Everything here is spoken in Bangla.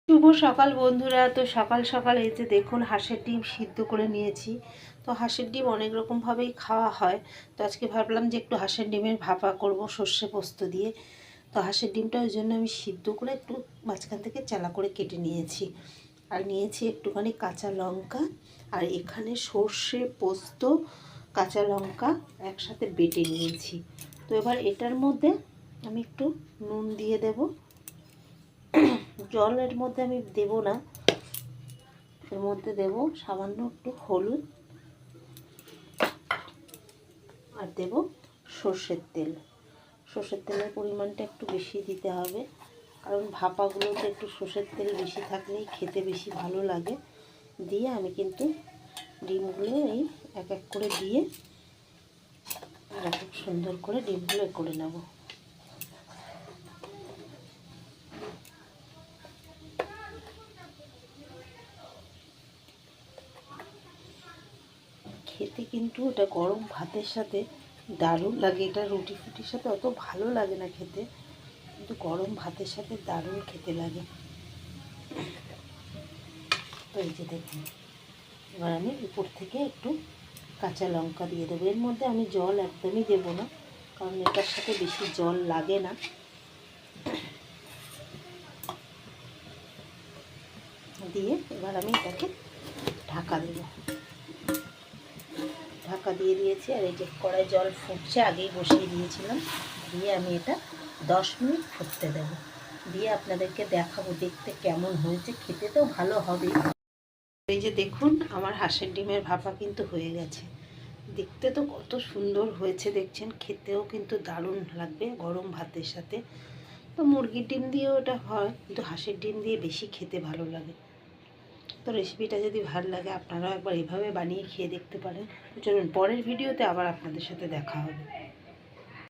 শুভ সকাল বন্ধুরা। তো সকাল সকাল এই যে দেখুন হাঁসের ডিম সিদ্ধ করে নিয়েছি। তো হাঁসের ডিম অনেক রকমভাবেই খাওয়া হয়। তো আজকে ভাবলাম যে একটু হাঁসের ডিমের ভাপা করব সর্ষে পোস্ত দিয়ে। তো হাঁসের ডিমটা ওই জন্য আমি সিদ্ধ করে একটু মাঝখান থেকে চালা করে কেটে নিয়েছি। আর নিয়েছি একটুখানি কাঁচা লঙ্কা, আর এখানে সর্ষে পোস্ত কাঁচা লঙ্কা একসাথে বেটে নিয়েছি। তো এবার এটার মধ্যে আমি একটু নুন দিয়ে দেবো। জলের মধ্যে আমি দেব না, এর মধ্যে দেব সামান্য একটু হলুদ আর দেব সর্ষের তেল। সর্ষের তেলের পরিমাণটা একটু বেশি দিতে হবে, কারণ ভাপাগুলোতে একটু সর্ষের তেল বেশি থাকলেই খেতে বেশি ভালো লাগে। দিয়ে আমি কিন্তু ডিমগুলো এই এক এক করে দিয়ে খুব সুন্দর করে ডিমগুলো করে নেব। খেতে কিন্তু এটা গরম ভাতের সাথে দারুণ লাগে। এটা রুটি ফুটির সাথে অত ভালো লাগে না খেতে, কিন্তু গরম ভাতের সাথে দারুণ খেতে লাগে। তো এই যে দেখুন, এবার আমি উপর থেকে একটু কাঁচা লঙ্কা দিয়ে দেবো। এর মধ্যে আমি জল একদমই দেবো না, কারণ এটার সাথে বেশি জল লাগে না। দিয়ে এবার আমি এটাকে ঢাকা দেব। ঢাকা দিয়ে দিয়েছি, আর এই যে কড়াই জল ফুটছে, আগেই বসিয়ে দিয়েছিলাম। দিয়ে আমি এটা 10 মিনিট ফুটতে দেব। দিয়ে আপনাদেরকে দেখাবো দেখতে কেমন হয়েছে। খেতে তো ভালো হবে। এই যে দেখুন, আমার হাঁসের ডিমের ভাপা কিন্তু হয়ে গেছে। দেখতে তো কত সুন্দর হয়েছে দেখছেন, খেতেও কিন্তু দারুণ লাগবে গরম ভাতের সাথে। তো মুরগির ডিম দিয়েও এটা হয়, কিন্তু হাঁসের ডিম দিয়ে বেশি খেতে ভালো লাগে। তো রেসিপিটা যদি ভালো লাগে আপনারাও একবার এভাবে বানিয়ে খেয়ে দেখতে পারেন। চলুন পরের ভিডিওতে আবার আপনাদের সাথে দেখা হবে।